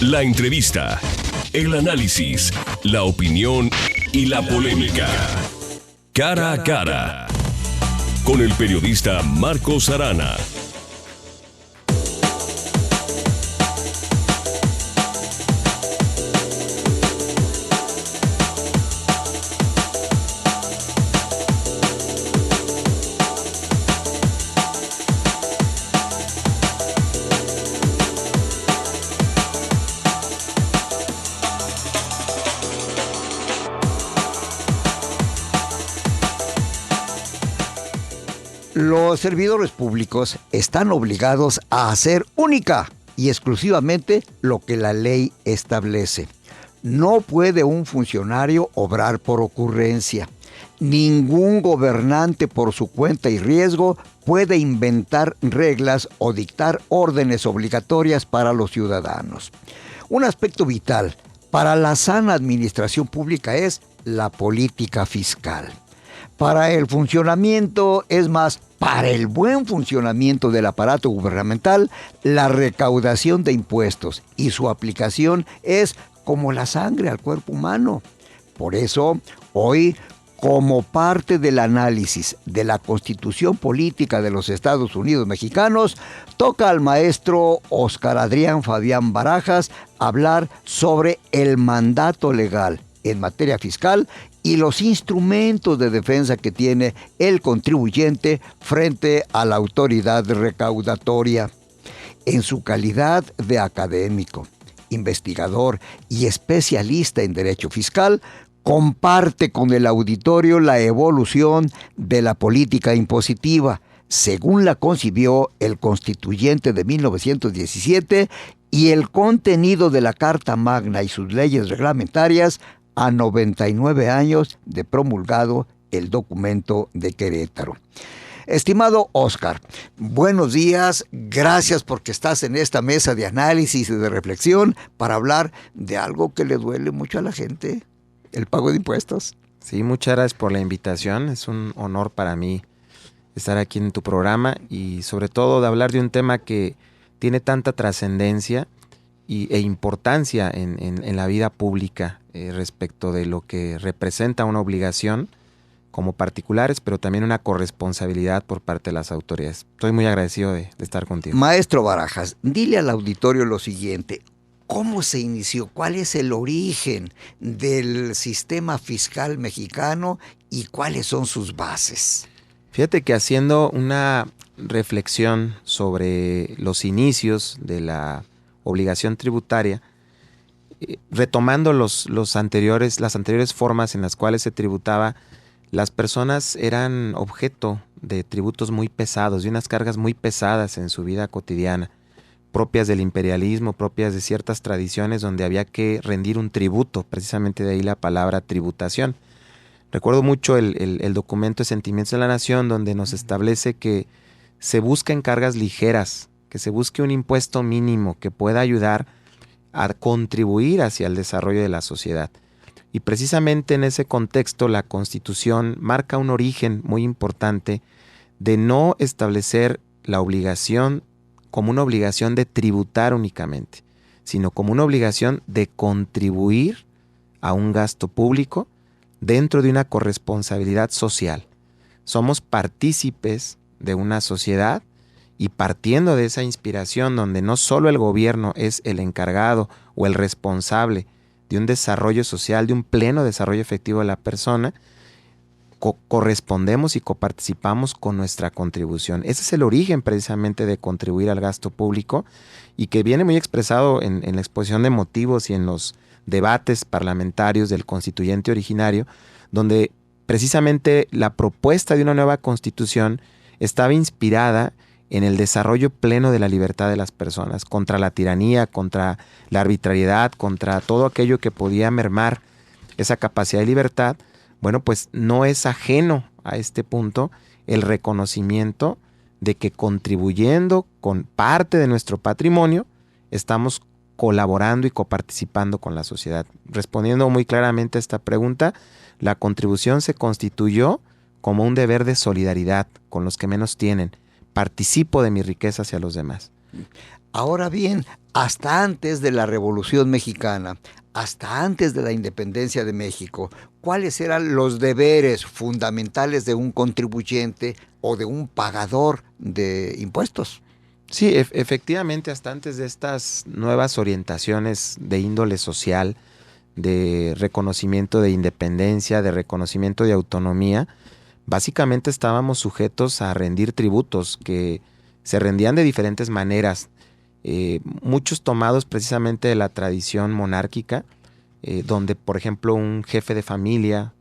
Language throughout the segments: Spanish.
La entrevista, el análisis, la opinión y la polémica. Cara a cara. Con el periodista Marcos Arana. Los servidores públicos están obligados a hacer única y exclusivamente lo que la ley establece. No puede un funcionario obrar por ocurrencia. Ningún gobernante por su cuenta y riesgo puede inventar reglas o dictar órdenes obligatorias para los ciudadanos. Un aspecto vital para la sana administración pública es la política fiscal. Para el funcionamiento, es más, para el buen funcionamiento del aparato gubernamental, la recaudación de impuestos y su aplicación es como la sangre al cuerpo humano. Por eso, hoy, como parte del análisis de la Constitución Política de los Estados Unidos Mexicanos, toca al maestro Óscar Adrián Fabián Barajas hablar sobre el mandato legal en materia fiscal y los instrumentos de defensa que tiene el contribuyente frente a la autoridad recaudatoria. En su calidad de académico, investigador y especialista en derecho fiscal, comparte con el auditorio la evolución de la política impositiva, según la concibió el Constituyente de 1917, y el contenido de la Carta Magna y sus leyes reglamentarias a 99 años de promulgado el documento de Querétaro. Estimado Óscar, buenos días, gracias porque estás en esta mesa de análisis y de reflexión para hablar de algo que le duele mucho a la gente, el pago de impuestos. Sí, muchas gracias por la invitación, es un honor para mí estar aquí en tu programa y sobre todo de hablar de un tema que tiene tanta trascendencia e importancia en la vida pública respecto de lo que representa una obligación como particulares, pero también una corresponsabilidad por parte de las autoridades. Estoy muy agradecido de estar contigo. Maestro Barajas, dile al auditorio lo siguiente. ¿Cómo se inició? ¿Cuál es el origen del sistema fiscal mexicano y cuáles son sus bases? Fíjate que haciendo una reflexión sobre los inicios de la obligación tributaria, retomando las anteriores formas en las cuales se tributaba, las personas eran objeto de tributos muy pesados, de unas cargas muy pesadas en su vida cotidiana, propias del imperialismo, propias de ciertas tradiciones donde había que rendir un tributo, precisamente de ahí la palabra tributación. Recuerdo mucho el documento de Sentimientos de la Nación, donde nos establece que se busquen cargas ligeras, que se busque un impuesto mínimo que pueda ayudar a contribuir hacia el desarrollo de la sociedad. Y precisamente en ese contexto la Constitución marca un origen muy importante de no establecer la obligación como una obligación de tributar únicamente, sino como una obligación de contribuir a un gasto público dentro de una corresponsabilidad social. Somos partícipes de una sociedad y partiendo de esa inspiración donde no solo el gobierno es el encargado o el responsable de un desarrollo social, de un pleno desarrollo efectivo de la persona, correspondemos y coparticipamos con nuestra contribución. Ese es el origen precisamente de contribuir al gasto público y que viene muy expresado en la exposición de motivos y en los debates parlamentarios del constituyente originario, donde precisamente la propuesta de una nueva constitución estaba inspirada en el desarrollo pleno de la libertad de las personas, contra la tiranía, contra la arbitrariedad, contra todo aquello que podía mermar esa capacidad de libertad. Bueno, pues no es ajeno a este punto el reconocimiento de que contribuyendo con parte de nuestro patrimonio, estamos colaborando y coparticipando con la sociedad. Respondiendo muy claramente a esta pregunta, la contribución se constituyó como un deber de solidaridad con los que menos tienen. Participo de mi riqueza hacia los demás. Ahora bien, hasta antes de la Revolución Mexicana, hasta antes de la independencia de México, ¿cuáles eran los deberes fundamentales de un contribuyente o de un pagador de impuestos? Sí, efectivamente, hasta antes de estas nuevas orientaciones de índole social, de reconocimiento de independencia, de reconocimiento de autonomía, básicamente estábamos sujetos a rendir tributos que se rendían de diferentes maneras, muchos tomados precisamente de la tradición monárquica, donde por ejemplo un jefe de familia,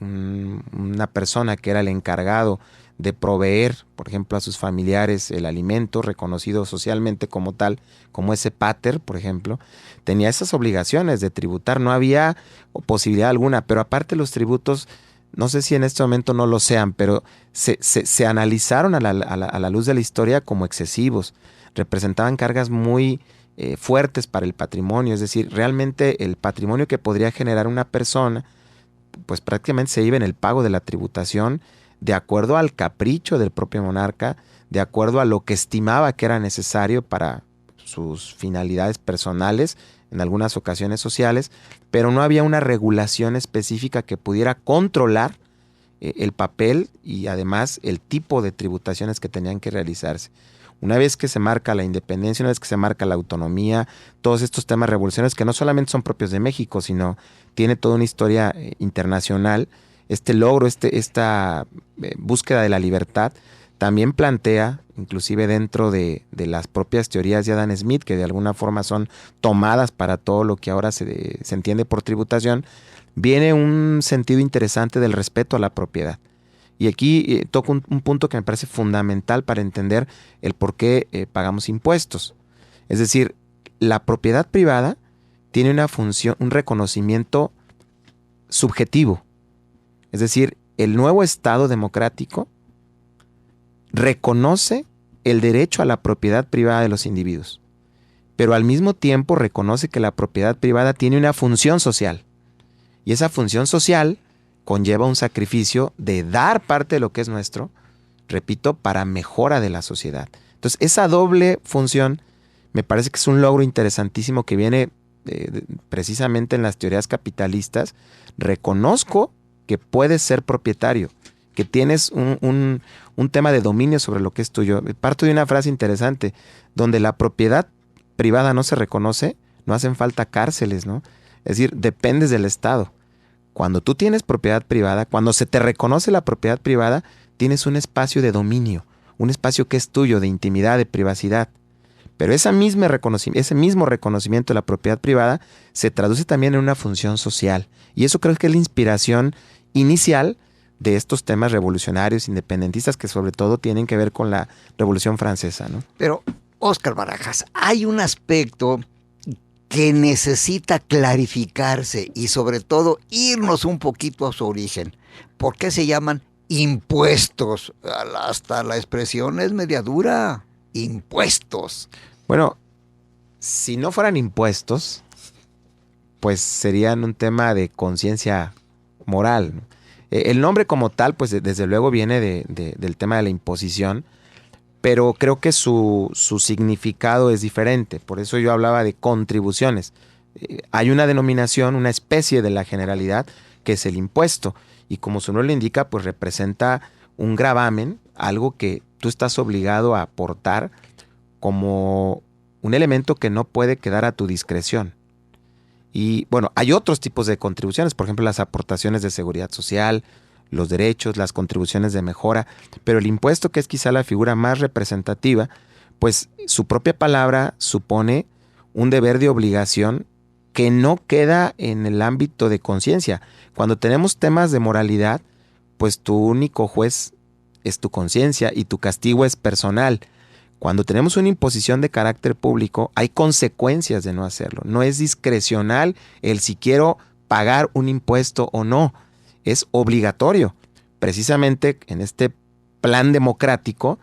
una persona que era el encargado de proveer, por ejemplo, a sus familiares el alimento reconocido socialmente como tal, como ese pater, por ejemplo, tenía esas obligaciones de tributar, no había posibilidad alguna, pero aparte los tributos, no sé si en este momento no lo sean, pero se analizaron a la luz de la historia como excesivos, representaban cargas muy fuertes para el patrimonio, es decir, realmente el patrimonio que podría generar una persona, pues prácticamente se iba en el pago de la tributación de acuerdo al capricho del propio monarca, de acuerdo a lo que estimaba que era necesario para sus finalidades personales, en algunas ocasiones sociales, pero no había una regulación específica que pudiera controlar el papel y además el tipo de tributaciones que tenían que realizarse. Una vez que se marca la independencia, una vez que se marca la autonomía, todos estos temas revolucionarios que no solamente son propios de México, sino tiene toda una historia internacional, este logro, esta búsqueda de la libertad, también plantea, inclusive dentro de las propias teorías de Adam Smith, que de alguna forma son tomadas para todo lo que ahora se entiende por tributación, viene un sentido interesante del respeto a la propiedad. Y aquí toco un punto que me parece fundamental para entender el por qué pagamos impuestos. Es decir, la propiedad privada tiene una función, un reconocimiento subjetivo. Es decir, el nuevo Estado democrático reconoce el derecho a la propiedad privada de los individuos, pero al mismo tiempo reconoce que la propiedad privada tiene una función social. Y esa función social conlleva un sacrificio de dar parte de lo que es nuestro, repito, para mejora de la sociedad. Entonces, esa doble función me parece que es un logro interesantísimo que viene precisamente en las teorías capitalistas. Reconozco que puedes ser propietario, que tienes un tema de dominio sobre lo que es tuyo. Parto de una frase interesante, donde la propiedad privada no se reconoce, no hacen falta cárceles, ¿no? Es decir, dependes del Estado. Cuando tú tienes propiedad privada, cuando se te reconoce la propiedad privada, tienes un espacio de dominio, un espacio que es tuyo, de intimidad, de privacidad. Pero ese mismo reconocimiento de la propiedad privada se traduce también en una función social. Y eso creo que es la inspiración inicial de estos temas revolucionarios, independentistas, que sobre todo tienen que ver con la Revolución Francesa, ¿no? Pero, Óscar Barajas, hay un aspecto que necesita clarificarse y sobre todo irnos un poquito a su origen. ¿Por qué se llaman impuestos? Hasta la expresión es media dura. Impuestos. Bueno, si no fueran impuestos, pues serían un tema de conciencia moral, ¿no? El nombre como tal, pues desde luego viene del tema de la imposición, pero creo que su significado es diferente. Por eso yo hablaba de contribuciones. Hay una denominación, una especie de la generalidad, que es el impuesto. Y como su nombre lo indica, pues representa un gravamen, algo que tú estás obligado a aportar como un elemento que no puede quedar a tu discreción. Y bueno, hay otros tipos de contribuciones, por ejemplo, las aportaciones de seguridad social, los derechos, las contribuciones de mejora, pero el impuesto, que es quizá la figura más representativa, pues su propia palabra supone un deber de obligación que no queda en el ámbito de conciencia. Cuando tenemos temas de moralidad, pues tu único juez es tu conciencia y tu castigo es personal. Cuando tenemos una imposición de carácter público, hay consecuencias de no hacerlo. No es discrecional el si quiero pagar un impuesto o no. Es obligatorio. Precisamente en este plan democrático,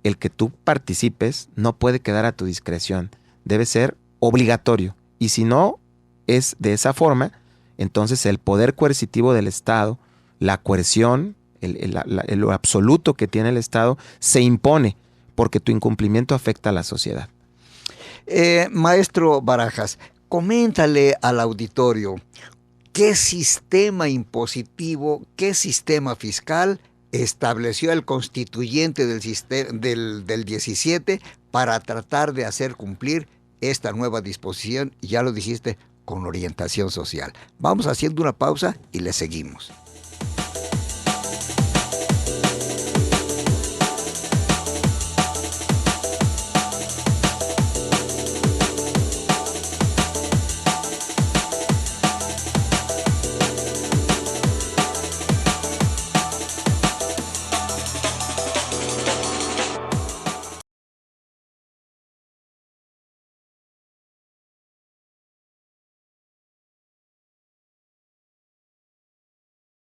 el que tú participes no puede quedar a tu discreción. Debe ser obligatorio. Y si no es de esa forma, entonces el poder coercitivo del Estado, la coerción, lo absoluto que tiene el Estado, se impone porque tu incumplimiento afecta a la sociedad. Maestro Barajas, coméntale al auditorio qué sistema impositivo, qué sistema fiscal estableció el constituyente del 17 para tratar de hacer cumplir esta nueva disposición, y ya lo dijiste, con orientación social. Vamos haciendo una pausa y le seguimos.